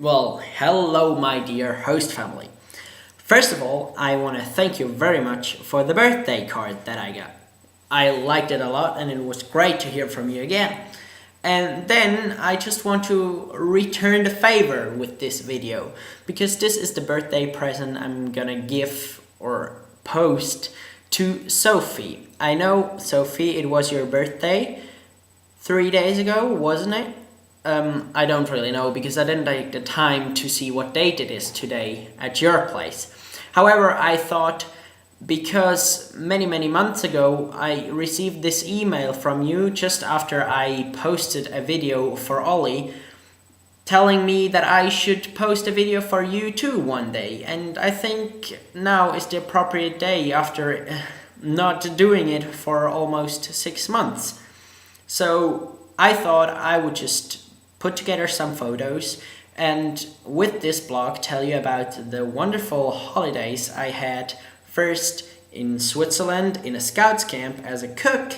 Well, hello my dear host family. First of all, I want to thank you very much for the birthday card that I got. I liked it a lot and it was great to hear from you again. And then I just want to return the favor with this video because this is the birthday present I'm gonna give or post to Sophie. I know, Sophie, it was your birthday 3 days ago, wasn't it? I don't really know because I didn't take the time to see what date it is today at your place. However, I thought because many months ago I received this email from you just after I posted a video for Ollie telling me that I should post a video for you too one day, and I think now is the appropriate day after not doing it for almost 6 months. So I thought I would just put together some photos and with this blog tell you about the wonderful holidays I had, first in Switzerland in a scouts camp as a cook,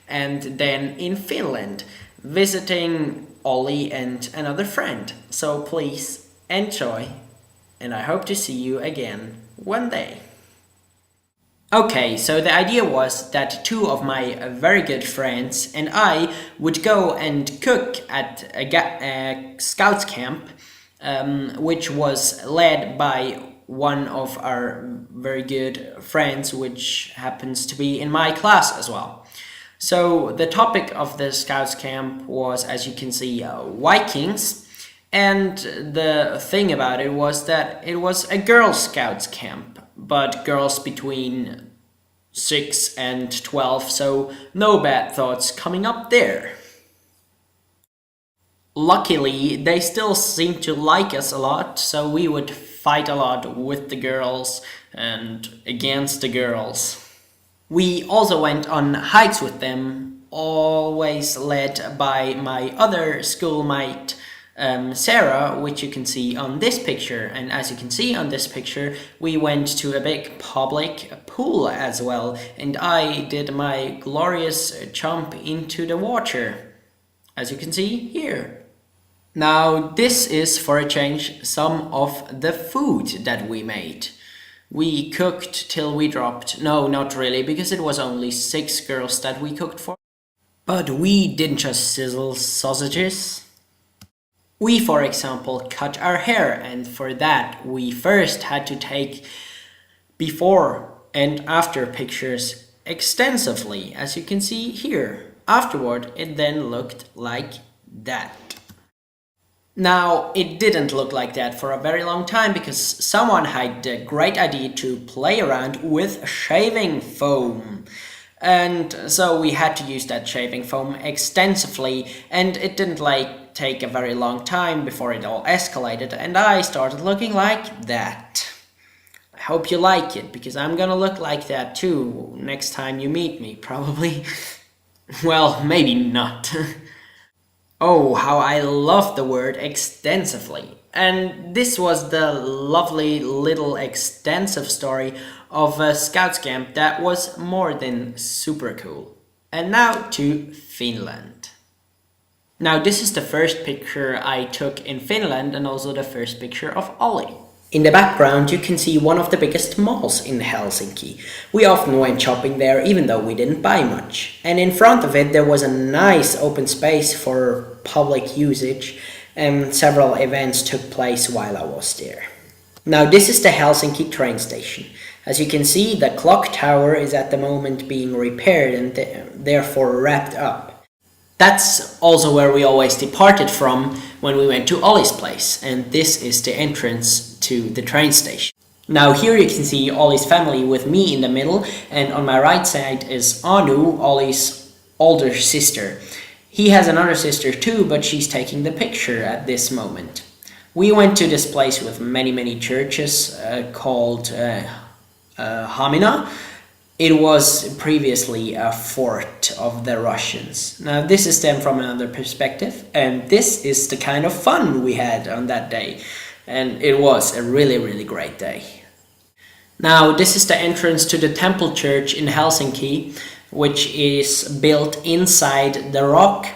and then in Finland visiting Ollie and another friend. So please enjoy, and I hope to see you again one day. Okay, so the idea was that two of my very good friends and I would go and cook at a scouts camp, which was led by one of our very good friends, which happens to be in my class as well. So the topic of the scouts camp was, as you can see, Vikings. And the thing about it was that it was a Girl Scouts camp, but girls between 6 and 12, so no bad thoughts coming up there. Luckily, they still seemed to like us a lot, so we would fight a lot with the girls and against the girls. We also went on hikes with them, always led by my other schoolmate, Sarah, which you can see on this picture. And as you can see on this picture, we went to a big public pool as well, and I did my glorious jump into the water, as you can see here. Now this is, for a change, some of the food that we made. We cooked till we dropped. No, not really, because it was only 6 girls that we cooked for. But we didn't just sizzle sausages. We, for example, cut our hair, and for that we first had to take before and after pictures extensively, as you can see here. Afterward, it then looked like that. Now, it didn't look like that for a very long time because someone had the great idea to play around with shaving foam. And so we had to use that shaving foam extensively, and it didn't take a very long time before it all escalated and I started looking like that. I hope you like it, because I'm gonna look like that too next time you meet me, probably. Well, maybe not. Oh, how I love the word extensively. And this was the lovely little extensive story of a scouts camp that was more than super cool. And now to Finland. Now this is the first picture I took in Finland and also the first picture of Ollie. In the background you can see one of the biggest malls in Helsinki. We often went shopping there even though we didn't buy much. And in front of it there was a nice open space for public usage, and several events took place while I was there. Now this is the Helsinki train station. As you can see, the clock tower is at the moment being repaired and therefore wrapped up. That's also where we always departed from when we went to Ollie's place, and this is the entrance to the train station. Now here you can see Ollie's family with me in the middle, and on my right side is Anu, Ollie's older sister. He has another sister too, but she's taking the picture at this moment. We went to this place with many churches called Hamina. It was previously a fort of the Russians. Now this is then from another perspective, and this is the kind of fun we had on that day. And it was a really great day. Now this is the entrance to the temple church in Helsinki, which is built inside the rock.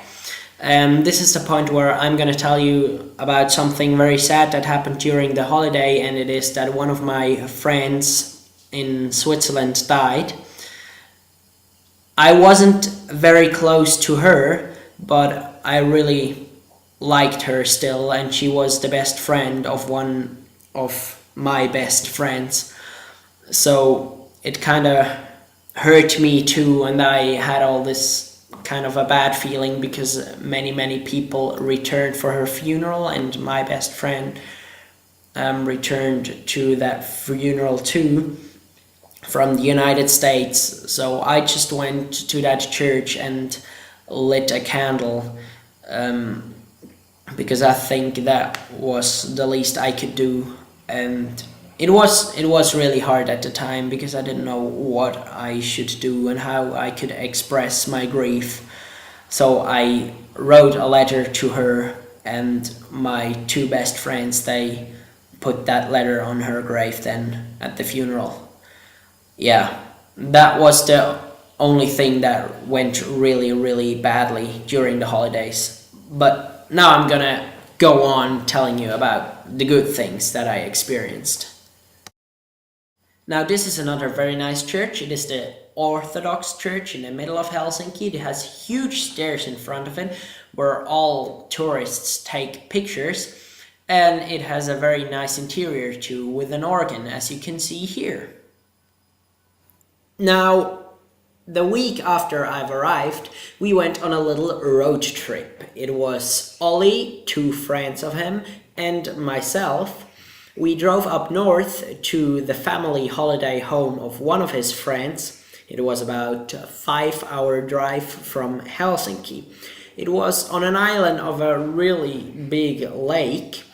This is the point where I'm gonna tell you about something very sad that happened during the holiday, and it is that one of my friends in Switzerland died. I wasn't very close to her, but I really liked her still, and she was the best friend of one of my best friends. So it kind of hurt me too, and I had all this kind of a bad feeling because many people returned for her funeral, and my best friend returned to that funeral too from the United States. So I just went to that church and lit a candle, because I think that was the least I could do. And it was really hard at the time because I didn't know what I should do and how I could express my grief. So I wrote a letter to her, and my two best friends, they put that letter on her grave then at the funeral. Yeah, that was the only thing that went really badly during the holidays. But now I'm gonna go on telling you about the good things that I experienced. Now, this is another very nice church. It is the Orthodox Church in the middle of Helsinki. It has huge stairs in front of it where all tourists take pictures, and it has a very nice interior too, with an organ, as you can see here. Now, the week after I've arrived, we went on a little road trip. It was Ollie, two friends of him, and myself. We drove up north to the family holiday home of one of his friends. It was about a 5-hour drive from Helsinki. It was on an island of a really big lake.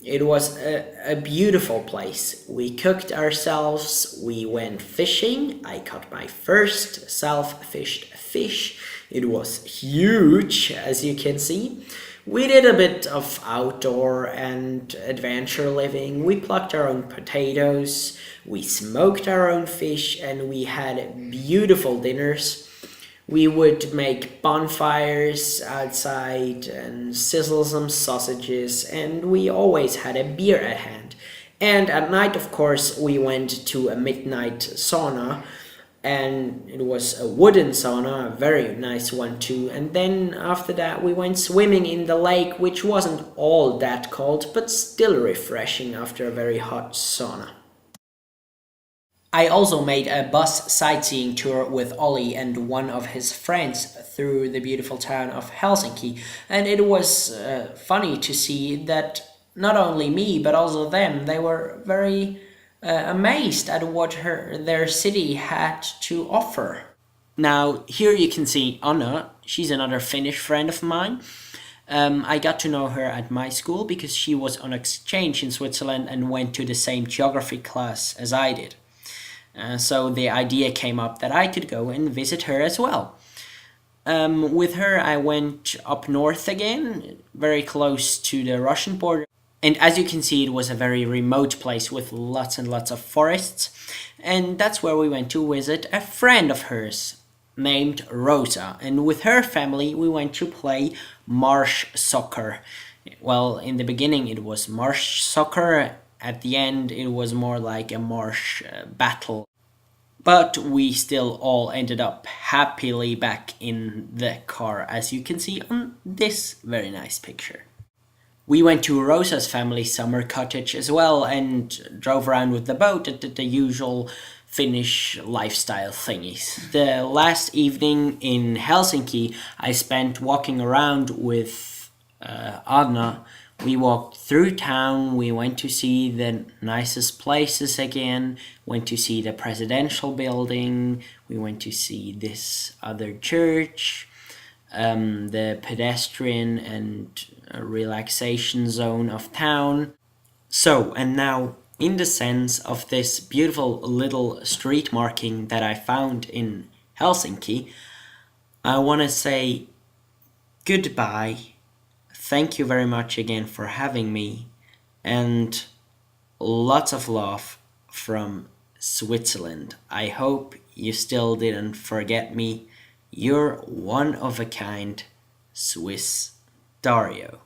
It was a beautiful place. We cooked ourselves, we went fishing. I caught my first self-fished fish. It was huge, as you can see. We did a bit of outdoor and adventure living. We plucked our own potatoes, we smoked our own fish, and we had beautiful dinners. We would make bonfires outside and sizzle some sausages, and we always had a beer at hand. And at night, of course, we went to a midnight sauna, and it was a wooden sauna, a very nice one too. And then after that, we went swimming in the lake, which wasn't all that cold, but still refreshing after a very hot sauna. I also made a bus sightseeing tour with Ollie and one of his friends through the beautiful town of Helsinki, and it was funny to see that not only me but also them, they were very amazed at what their city had to offer. Now, here you can see Anna. She's another Finnish friend of mine. I got to know her at my school because she was on exchange in Switzerland and went to the same geography class as I did. So the idea came up that I could go and visit her as well. With her, I went up north again, very close to the Russian border. And as you can see, it was a very remote place with lots and lots of forests. And that's where we went to visit a friend of hers named Rosa. And with her family, we went to play marsh soccer. Well, in the beginning, it was marsh soccer. At the end, it was more like a marsh battle. But we still all ended up happily back in the car, as you can see on this very nice picture. We went to Rosa's family summer cottage as well and drove around with the boat and did the usual Finnish lifestyle thingies. The last evening in Helsinki, I spent walking around with Anna. We walked through town, we went to see the nicest places again, went to see the presidential building, we went to see this other church, the pedestrian and relaxation zone of town. So, and now, in the sense of this beautiful little street marking that I found in Helsinki, I want to say goodbye. Thank you very much again for having me, and lots of love from Switzerland. I hope you still didn't forget me. You're one of a kind, Swiss Dario.